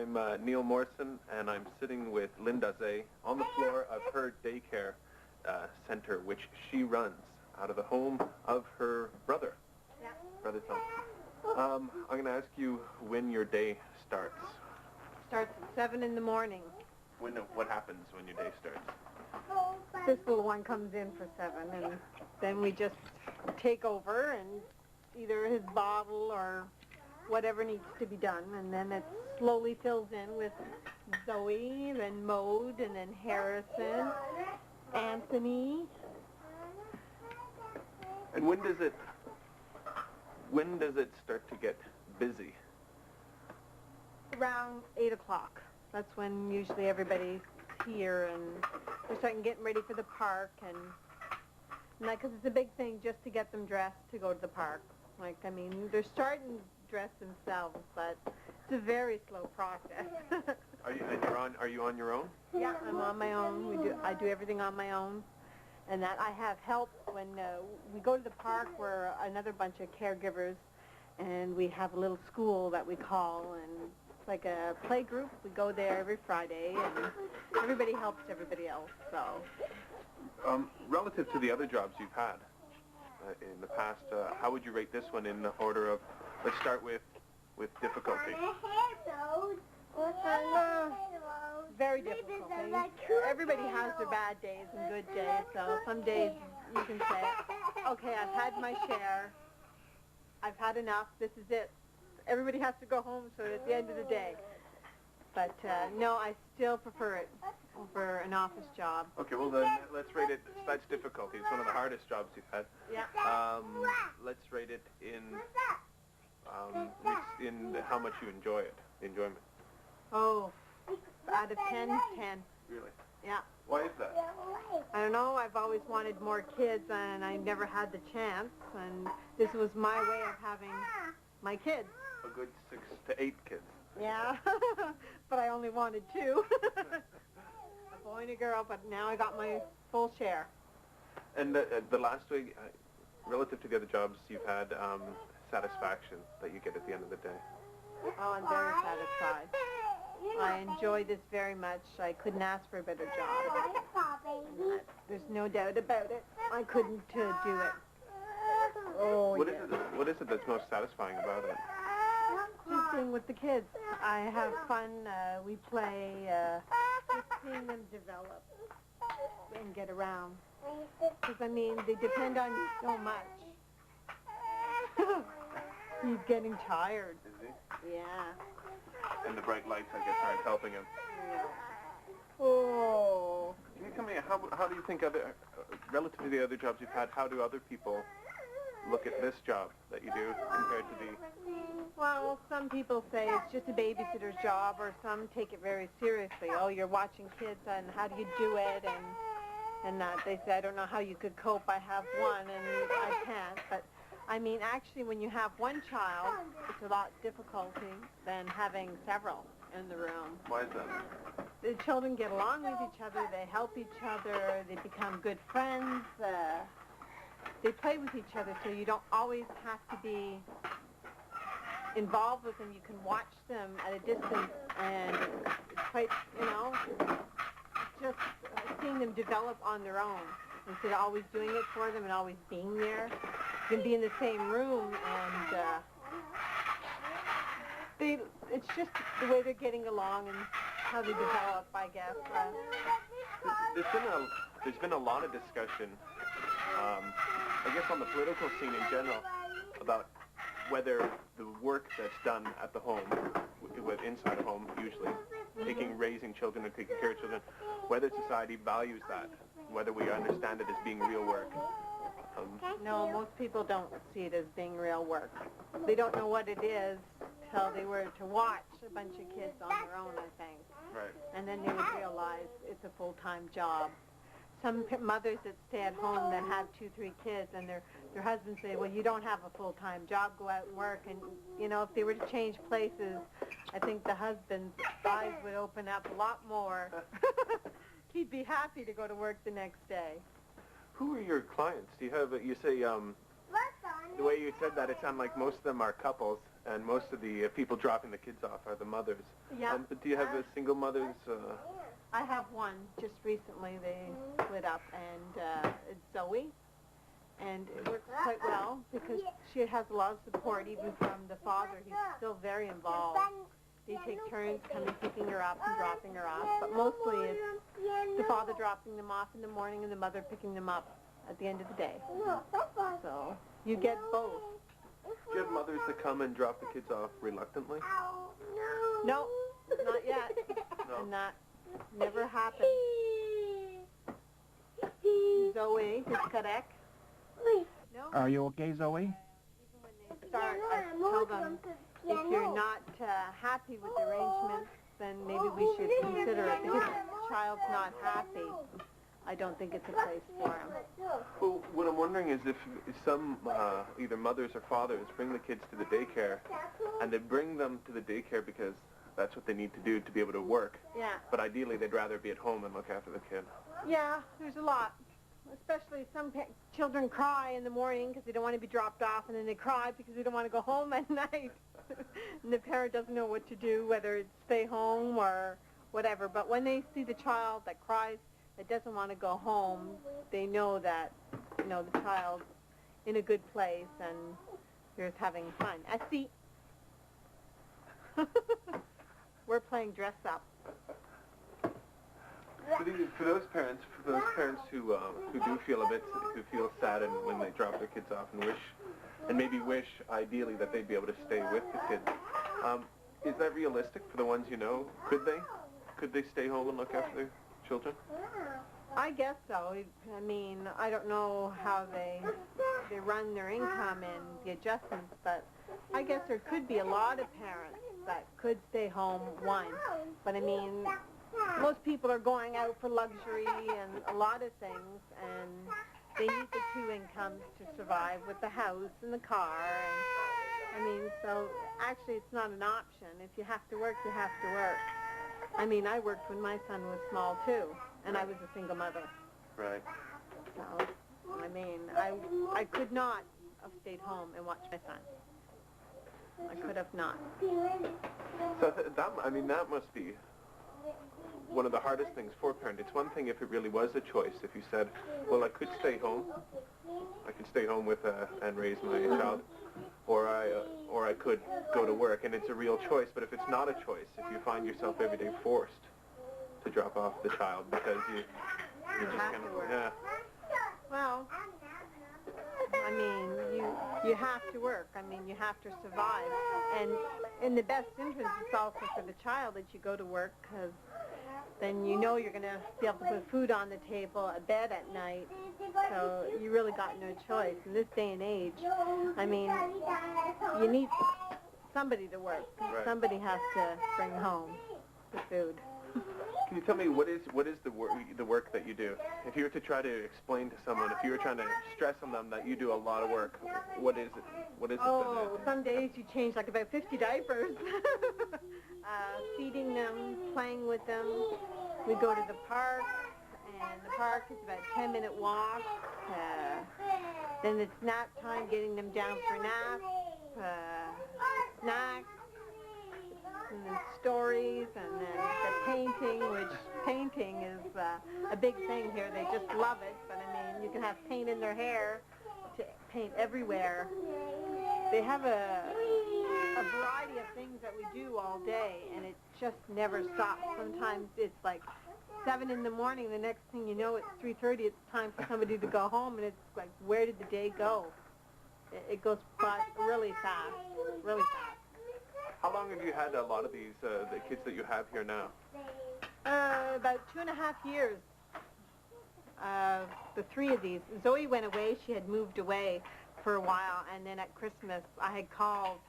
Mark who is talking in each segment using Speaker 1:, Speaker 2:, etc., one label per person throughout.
Speaker 1: I'm Neil Morrison, and I'm sitting with Lyn Dazé on the floor of her daycare center, which she runs out of the home of her brother.
Speaker 2: Yeah.
Speaker 1: Brother Tom. I'm going to ask you when your day starts.
Speaker 2: Starts at 7 in the morning.
Speaker 1: What happens when your day starts?
Speaker 2: This little one comes in for 7, and then we just take over, and either his bottle or whatever needs to be done, and then it slowly fills in with Zoe, then Maude, and then Harrison, Anthony.
Speaker 1: And when does it start to get busy?
Speaker 2: Around 8 o'clock. That's when usually everybody's here, and they're starting getting ready for the park, and like, 'cause it's a big thing just to get them dressed to go to the park. Like, I mean, they're starting to dress themselves, but it's a very slow process.
Speaker 1: Are you on your own?
Speaker 2: Yeah, I'm on my own. I do everything on my own, and that I have help when we go to the park. We're another bunch of caregivers, and we have a little school that we call, and it's like a play group. We go there every Friday, and everybody helps everybody else. So,
Speaker 1: relative to the other jobs you've had in the past, how would you rate this one in the order of? Let's start with difficulty.
Speaker 2: Very difficult. Everybody has their bad days and good days, so some days you can say, okay, I've had my share, I've had enough, this is it. Everybody has to go home, so at the end of the day. But no, I still prefer it over an office job.
Speaker 1: Okay, well then let's rate it. That's difficulty. It's one of the hardest jobs you've had.
Speaker 2: Yeah.
Speaker 1: Let's rate it in how much you enjoy it. The enjoyment.
Speaker 2: Oh, out of 10, 10.
Speaker 1: Really?
Speaker 2: Yeah.
Speaker 1: Why is that?
Speaker 2: I don't know. I've always wanted more kids, and I never had the chance. And this was my way of having my kids.
Speaker 1: A good 6 to 8 kids.
Speaker 2: Yeah, but I only wanted 2. A boy and a girl, but now I got my full share.
Speaker 1: And the last week, relative to the other jobs you've had, satisfaction that you get at the end of the day.
Speaker 2: Oh, I'm very satisfied. I enjoy this very much. I couldn't ask for a better job. There's no doubt about it. I couldn't do it. Oh,
Speaker 1: What is it that's most satisfying about it?
Speaker 2: Just being with the kids. I have fun. We play. Just seeing them develop and get around. Because, I mean, they depend on you so much. He's getting tired.
Speaker 1: Is he?
Speaker 2: Yeah.
Speaker 1: And the bright lights, I guess, aren't helping him.
Speaker 2: Yeah. Oh.
Speaker 1: Can you tell me, how do you think relative to the other jobs you've had, how do other people look at this job that you do compared to the...
Speaker 2: Well, some people say it's just a babysitter's job, or some take it very seriously. Oh, you're watching kids, and how do you do it? And that they say, I don't know how you could cope. I have one, and I can't. But I mean, actually, when you have one child, it's a lot difficulty than having several in the room.
Speaker 1: Why is that?
Speaker 2: The children get along with each other. They help each other. They become good friends. They play with each other, so you don't always have to be involved with them. You can watch them at a distance, and it's quite, just seeing them develop on their own instead of always doing it for them and always being there. You can be in the same room, and it's just the way they're getting along and how they develop, I guess.
Speaker 1: There's been a lot of discussion, I guess on the political scene in general, about whether the work that's done at the home, inside a home usually, raising children and taking care of children, whether society values that, whether we understand it as being real work.
Speaker 2: No, most people don't see it as being real work. They don't know what it is till they were to watch a bunch of kids on their own, I think.
Speaker 1: Right.
Speaker 2: And then they would realize it's a full-time job. Some mothers that stay at home that have 2, 3 kids, and their husbands say, well, you don't have a full-time job, go out and work. And, if they were to change places, I think the husband's eyes would open up a lot more. He'd be happy to go to work the next day.
Speaker 1: Who are your clients? Do you have, you say, the way you said that, it sounded like most of them are couples. and most of the people dropping the kids off are the mothers.
Speaker 2: Yeah.
Speaker 1: But do you have single mothers?
Speaker 2: I have one. Just recently they split up, and it's Zoe. And it works quite well because she has a lot of support even from the father. He's still very involved. They take turns coming picking her up and dropping her off, but mostly it's the father dropping them off in the morning and the mother picking them up at the end of the day. So you get both.
Speaker 1: Do you have mothers that come and drop the kids off reluctantly?
Speaker 2: No, not yet.
Speaker 1: No.
Speaker 2: And that never happened. Zoe, is Cpac. No.
Speaker 3: Are you okay, Zoe?
Speaker 2: Start, I tell them, if you're not happy with the arrangements, then maybe we should consider it. Because if the child's not happy, I don't think it's a place for him.
Speaker 1: Well, what I'm wondering is if some either mothers or fathers bring the kids to the daycare, and they bring them to the daycare because that's what they need to do to be able to work.
Speaker 2: Yeah.
Speaker 1: But ideally, they'd rather be at home and look after the kid.
Speaker 2: Yeah, there's a lot. Especially some children cry in the morning because they don't want to be dropped off, and then they cry because they don't want to go home at night. And the parent doesn't know what to do, whether it's stay home or whatever. But when they see the child that cries, that doesn't want to go home, they know that, you know, the child's in a good place and they're just having fun. See, we're playing dress up.
Speaker 1: For those parents who do feel who feel sad and when they drop their kids off and maybe wish ideally that they'd be able to stay with the kids, is that realistic for the ones you know? Could they stay home and look after their children?
Speaker 2: I guess so. I mean, I don't know how they run their income and the adjustments, but I guess there could be a lot of parents that could stay home, one. But I mean, most people are going out for luxury and a lot of things, and they need the two incomes to survive with the house and the car. And I mean, so actually it's not an option. If you have to work, you have to work. I mean, I worked when my son was small too, and I was a single mother.
Speaker 1: Right.
Speaker 2: So, I mean, I could not have stayed home and watched my son. I could have not.
Speaker 1: So that must be one of the hardest things for a parent. It's one thing if it really was a choice. If you said, well, I could stay home with and raise my child, or I could go to work, and it's a real choice. But if it's not a choice, if you find yourself every day forced to drop off the child because you just
Speaker 2: have
Speaker 1: kind
Speaker 2: to
Speaker 1: of,
Speaker 2: work.
Speaker 1: yeah.
Speaker 2: Well, I mean, you have to work. I mean, you have to survive. And in the best interest, it's also for the child that you go to work, because then you know you're going to be able to put food on the table, a bed at night. So you really got no choice. In this day and age, I mean, you need somebody to work.
Speaker 1: Right.
Speaker 2: Somebody has to bring home the food.
Speaker 1: Can you tell me what is the work that you do? If you were to try to explain to someone, if you were trying to stress on them that you do a lot of work, what is it? What is it?
Speaker 2: Oh, some days you change like about 50 diapers. Feeding them, playing with them. We go to the park, and the park is about a 10-minute walk. Then it's nap time, getting them down for naps, snacks, and then stories, and then the painting, which painting is a big thing here. They just love it, but I mean, you can have paint in their hair to paint everywhere. They have a variety of things that we do all day, and it just never stops. Sometimes it's like 7 in the morning, the next thing you know, it's 3:30, it's time for somebody to go home, and it's like, where did the day go? It goes by really fast, really fast.
Speaker 1: How long have you had a lot of these, the kids that you have here now?
Speaker 2: About 2.5 years. The 3 of these. Zoe went away. She had moved away for a while, and then at Christmas, I had called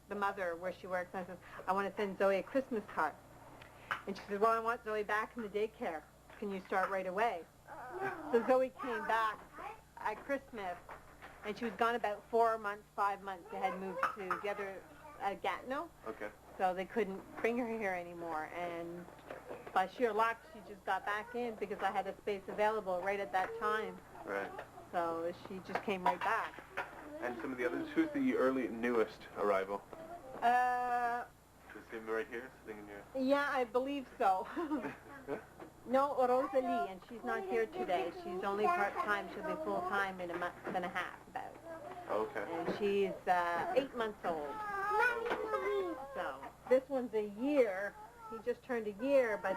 Speaker 2: the mother where she works, and I said, I want to send Zoe a Christmas card. And she said, well, I want Zoe back in the daycare. Can you start right away? So Zoe came back at Christmas, and she was gone about 4 months, 5 months. They had moved to the other Gatineau.
Speaker 1: Okay.
Speaker 2: So they couldn't bring her here anymore, and by sheer luck, she just got back in because I had a space available right at that time.
Speaker 1: Right.
Speaker 2: So she just came right back.
Speaker 1: And some of the others, who's the newest arrival? Is him right here, sitting in your...
Speaker 2: Yeah, I believe so. No, Rosalie, and she's not here today. She's only part-time. She'll be full-time in a month and a half, about.
Speaker 1: Okay.
Speaker 2: And she's 8 months old. So this one's a year. He just turned a year, but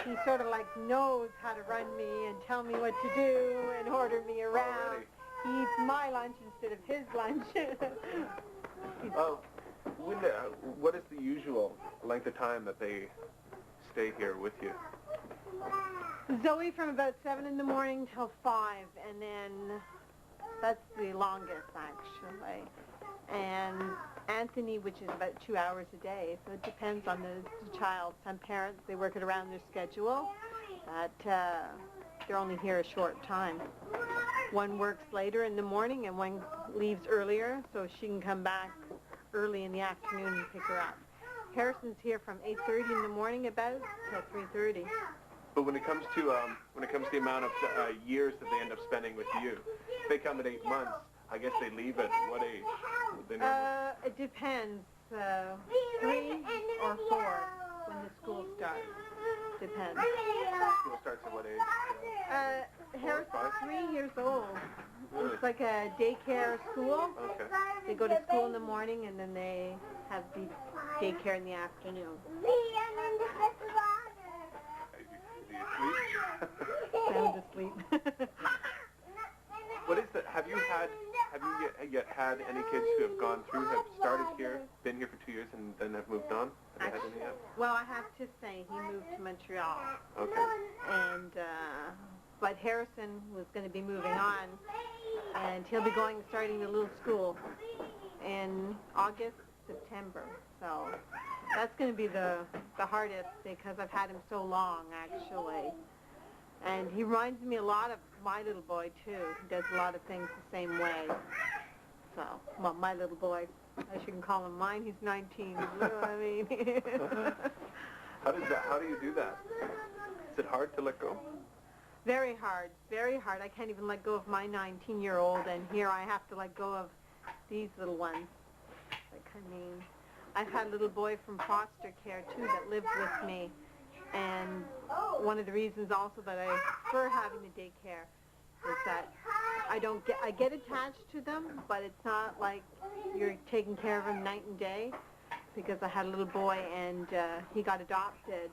Speaker 2: he sort of like knows how to run me and tell me what to do and order me around. He eats my lunch instead of his lunch.
Speaker 1: Oh, what is the usual length of time that they stay here with you?
Speaker 2: Zoe from about 7 in the morning till 5, and then that's the longest actually. And Anthony, which is about 2 hours a day, so it depends on the child. Some parents, they work it around their schedule, but they're only here a short time. One works later in the morning and one leaves earlier, so she can come back early in the afternoon and pick her up. Harrison's here from 8:30 in the morning about till 3:30.
Speaker 1: But when it comes to the amount of years that they end up spending with you, if they come at 8 months, I guess they leave at what age? Would they know?
Speaker 2: It depends. 3 or 4 when the school starts. Depends.
Speaker 1: School starts at what age?
Speaker 2: Harrison's 3 years old.
Speaker 1: Really?
Speaker 2: It's like a daycare school.
Speaker 1: Okay.
Speaker 2: They go to school in the morning and then they have the daycare in the afternoon.
Speaker 1: Do you sleep?
Speaker 2: Sound asleep.
Speaker 1: What is that? Have you yet had any kids who have gone through, have started here, been here for 2 years, and then have moved on? Have you had any yet?
Speaker 2: Well, I have to say he moved to Montreal.
Speaker 1: Okay.
Speaker 2: And but Harrison was going to be moving on, and he'll be starting the little school in August, September. So that's going to be the hardest because I've had him so long, actually. And he reminds me a lot of my little boy, too. He does a lot of things the same way. So, well, my little boy, I shouldn't call him mine. He's 19. You know what I mean?
Speaker 1: How do you do that? Is it hard to let go?
Speaker 2: Very hard, very hard. I can't even let go of my 19-year-old, and here I have to let go of these little ones. Like, I mean, I've had a little boy from foster care, too, that lived with me. And one of the reasons also that I prefer having the daycare is that I get attached to them, but it's not like you're taking care of him night and day, because I had a little boy and he got adopted.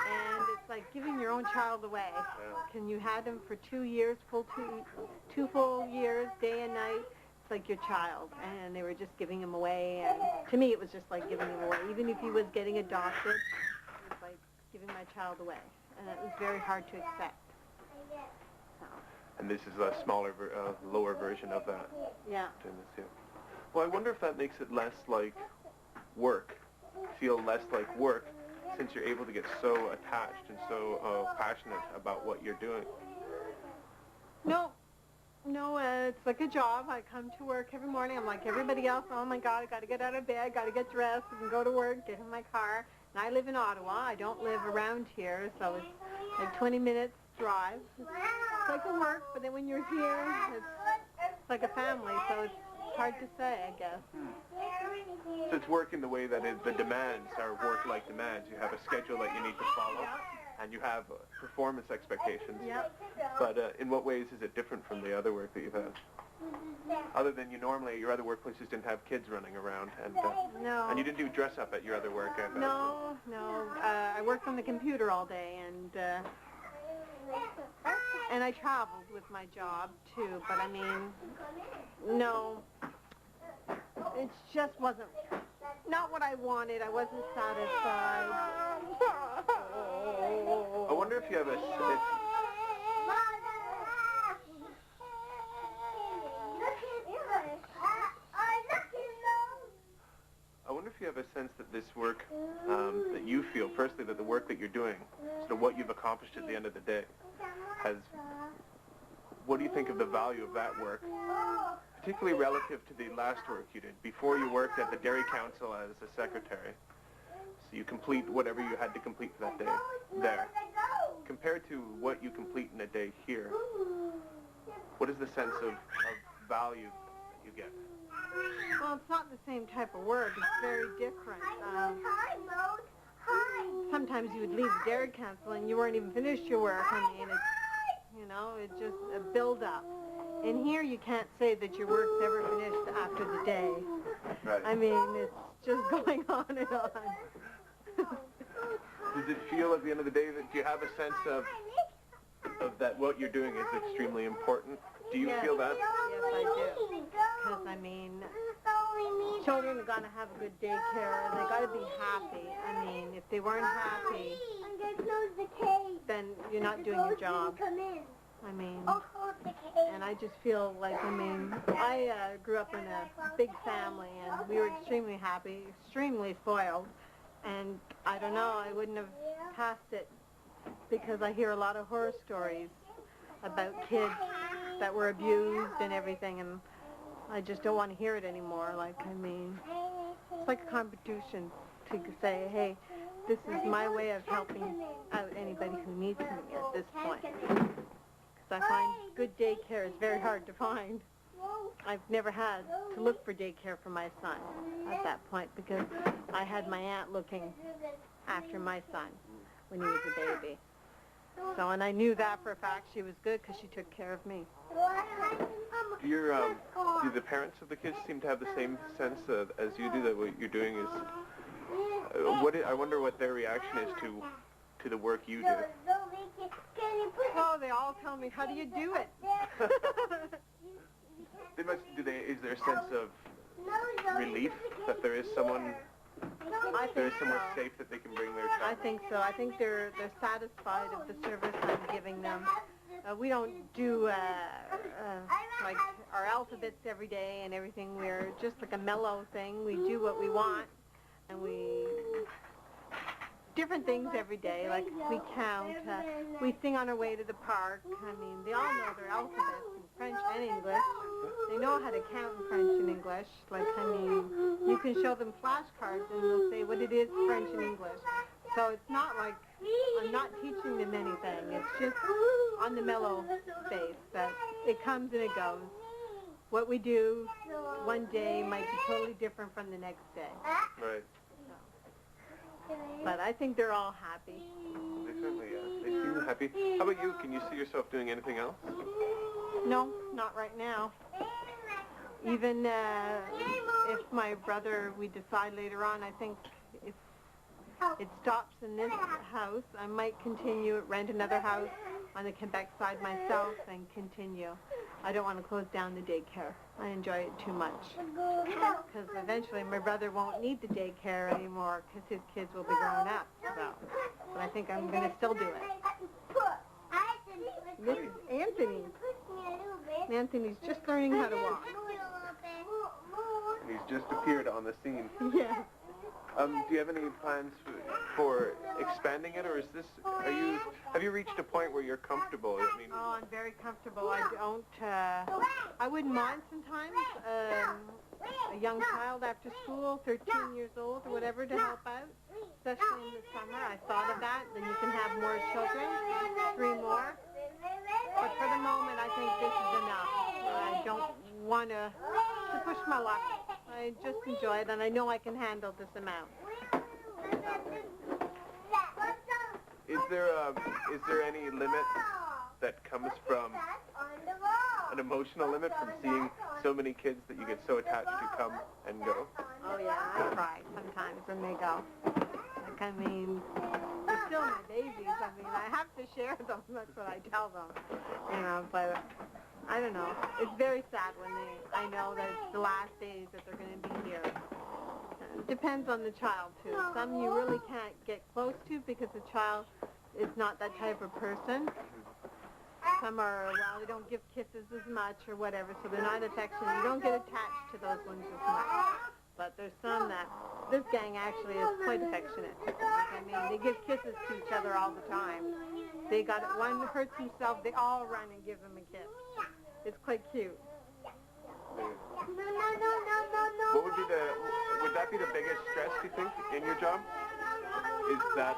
Speaker 2: And it's like giving your own child away. Can you have him for 2 years, two full years, day and night? It's like your child, and they were just giving him away. And to me, it was just like giving him away. Even if he was getting adopted, it was like giving my child away, and it was very hard to accept. So.
Speaker 1: And this is a smaller, lower version of that.
Speaker 2: Yeah.
Speaker 1: Well, I wonder if that makes it less like work, feel less like work, since you're able to get so attached and so passionate about what you're doing.
Speaker 2: No, it's like a job. I come to work every morning. I'm like everybody else. Oh my God, I got to get out of bed, got to get dressed and go to work, get in my car. And I live in Ottawa. I don't live around here, so it's like 20 minutes drive. It's like a work, but then when you're here, it's like a family, so it's hard to say, I guess.
Speaker 1: So it's work in the way that the demands are work-like demands. You have a schedule that you need to follow, and you have performance expectations.
Speaker 2: Yep.
Speaker 1: But in what ways is it different from the other work that you've had? Other than your other workplaces didn't have kids running around, and
Speaker 2: No.
Speaker 1: and you didn't do dress up at your other work.
Speaker 2: No. I worked on the computer all day, and I traveled with my job too. But I mean, no, it just wasn't not what I wanted. I wasn't satisfied.
Speaker 1: I wonder if you have a sense that this work, that you feel personally, that the work that you're doing, sort of what you've accomplished at the end of the day, what do you think of the value of that work, particularly relative to the last work you did, before you worked at the Dairy Council as a secretary? So you complete whatever you had to complete for that day there. Compared to what you complete in a day here, what is the sense of value that you get?
Speaker 2: Well, it's not the same type of work. It's very different. Sometimes you would leave the dairy council and you weren't even finished your work. I mean, it's just a build-up. In here, you can't say that your work's ever finished after the day.
Speaker 1: Right.
Speaker 2: I mean, it's just going on and on.
Speaker 1: Does it feel at the end of the day that you have a sense of that what you're doing is extremely important? Do you feel that?
Speaker 2: Yes, I do. Because, I mean, children are going to have a good daycare. They got to be happy. I mean, if they weren't happy, then you're not doing your job. I mean, and I just feel like, I mean, I grew up in a big family, and we were extremely happy, extremely spoiled. And I don't know, I wouldn't have passed it because I hear a lot of horror stories about kids that were abused and everything, and I just don't want to hear it anymore. Like, I mean, it's like a competition to say, hey, this is my way of helping out anybody who needs me at this point. Because I find good daycare is very hard to find. I've never had to look for daycare for my son at that point because I had my aunt looking after my son when he was a baby. So, and I knew that for a fact she was good because she took care of me.
Speaker 1: Do the parents of the kids seem to have the same sense as you do, that what you're doing is, I wonder what their reaction is to the work you do.
Speaker 2: Oh, they all tell me, how do you do it?
Speaker 1: Is there a sense of relief that there is someone safe that they can bring their child?
Speaker 2: I think so. I think they're satisfied of the service I'm giving them. We don't do like our alphabets every day and everything. We're just like a mellow thing. We do what we want, and we different things every day. Like we count. We sing on our way to the park. I mean, they all know their alphabets in French and English. They know how to count in French and English. Like, I mean, you can show them flashcards and they'll say what it is, French and English. So it's not like I'm not teaching them anything. It's just on the mellow base that it comes and it goes. What we do one day might be totally different from the next day.
Speaker 1: Right.
Speaker 2: So. But I think they're all happy.
Speaker 1: They certainly are. They seem happy. How about you? Can you see yourself doing anything else?
Speaker 2: No, not right now. Even if my brother, we decide later on, I think if it stops in this house, I might continue, rent another house on the Cpac side myself and continue. I don't want to close down the daycare. I enjoy it too much. Because eventually my brother won't need the daycare anymore because his kids will be grown up. So, but I think I'm going to still do it. This is Anthony. Anthony's just learning how to walk.
Speaker 1: He's just appeared on the scene.
Speaker 2: Yeah.
Speaker 1: Do you have any plans for expanding it, or is this? Have you reached a point where you're comfortable? I mean.
Speaker 2: Oh, I'm very comfortable. I don't. I wouldn't mind sometimes a young child after school, 13 years old or whatever, to help out, especially in the summer. I thought of that. Then you can have more children, 3 more. But for the moment, I think this is enough. I don't want to push my luck. I just enjoy it, and I know I can handle this amount.
Speaker 1: Is there any limit that comes from an emotional limit from seeing so many kids that you get so attached to come and go?
Speaker 2: Oh yeah, I cry sometimes when they go. Like, I mean, they're still my babies. I mean, I have to share them. That's what I tell them. You know, but I don't know. It's very sad when I know that it's the last days that they're going to be here. It depends on the child, too. Some you really can't get close to because the child is not that type of person. Some are, well, they don't give kisses as much or whatever, so they're not affectionate. You don't get attached to those ones as much. But there's some that, this gang actually is quite affectionate. I mean, they give kisses to each other all the time. They got it, one hurts himself, they all run and give him a kiss. It's quite cute.
Speaker 1: What would that be the biggest stress, do you think, in your job? Is that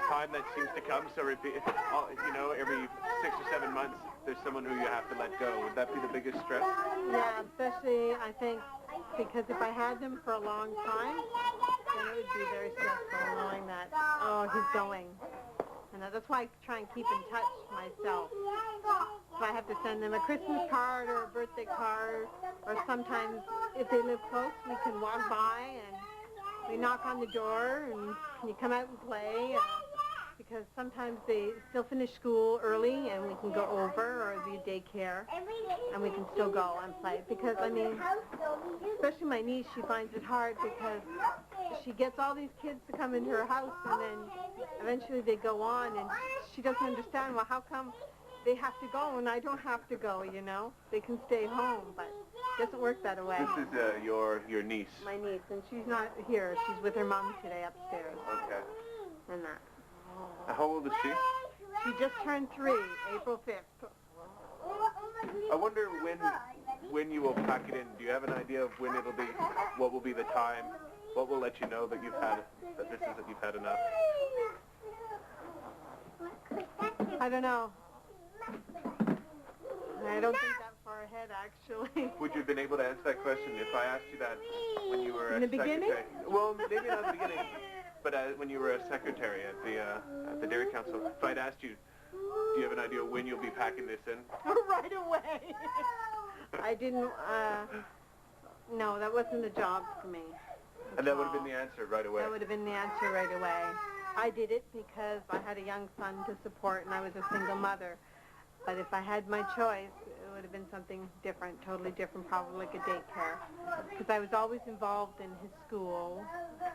Speaker 1: time that seems to come, so every 6 or 7 months, there's someone who you have to let go. Would that be the biggest stress?
Speaker 2: Yeah, especially, I think, because if I had them for a long time, then it would be very stressful knowing that, oh, he's going. And that's why I try and keep in touch myself. If I have to send them a Christmas card or a birthday card, or sometimes if they live close, we can walk by and we knock on the door and you come out and play. Because sometimes they still finish school early and we can go over, or the daycare, and we can still go and play. Because, I mean, especially my niece, she finds it hard because she gets all these kids to come into her house and then eventually they go on and she doesn't understand, well, how come they have to go and I don't have to go, you know? They can stay home, but it doesn't work that way.
Speaker 1: This is your niece.
Speaker 2: My niece, and she's not here. She's with her mom today upstairs.
Speaker 1: Okay.
Speaker 2: And that.
Speaker 1: How old is she?
Speaker 2: She just turned 3, April 5th.
Speaker 1: I wonder when you will pack it in. Do you have an idea of when it'll be? What will be the time? What will let you know that you've had enough?
Speaker 2: I don't know. I don't think that far ahead, actually.
Speaker 1: Would you have been able to answer that question if I asked you that when you were
Speaker 2: In the beginning?
Speaker 1: Well, maybe not at the beginning, but when you were a secretary at the Dairy Council. If I'd asked you, do you have an idea when you'll be packing this in?
Speaker 2: Right away. I didn't, no, that wasn't a job for me.
Speaker 1: And that would have been the answer right away.
Speaker 2: That would have been the answer right away. I did it because I had a young son to support and I was a single mother. But if I had my choice, it would have been something different, totally different, probably like a daycare. Because I was always involved in his school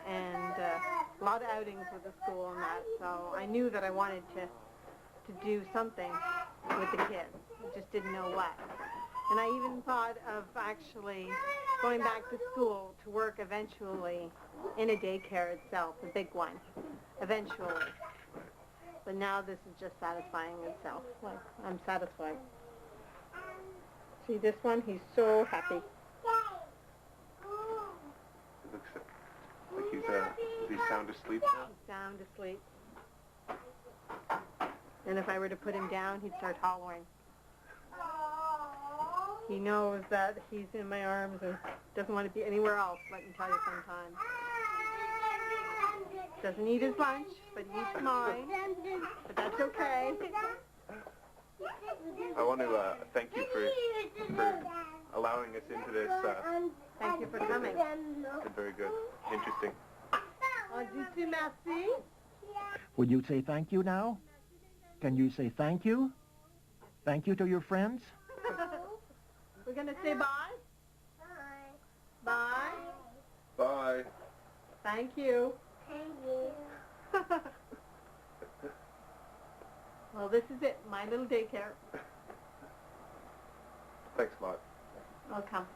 Speaker 2: and a lot of outings with the school and that. So I knew that I wanted to do something with the kids. I just didn't know what. And I even thought of actually going back to school to work eventually in a daycare itself, a big one, eventually. But now this is just satisfying itself. Like, I'm satisfied. See this one? He's so happy.
Speaker 1: It looks like he's sound asleep now.
Speaker 2: He's sound asleep. And if I were to put him down, he'd start hollering. He knows that he's in my arms and doesn't want to be anywhere else, let me tell you sometime. Doesn't eat his lunch, but he eats mine. But that's okay.
Speaker 1: I want to thank you for allowing us into this.
Speaker 2: Thank you for coming.
Speaker 1: It's been very good. Interesting.
Speaker 2: Merci.
Speaker 3: Would you say thank you now? Can you say thank you? Thank you to your friends?
Speaker 2: We're going to say bye? Bye. Bye.
Speaker 1: Bye.
Speaker 2: Thank you. Well, this is it, my little daycare.
Speaker 1: Thanks a lot.
Speaker 2: Welcome.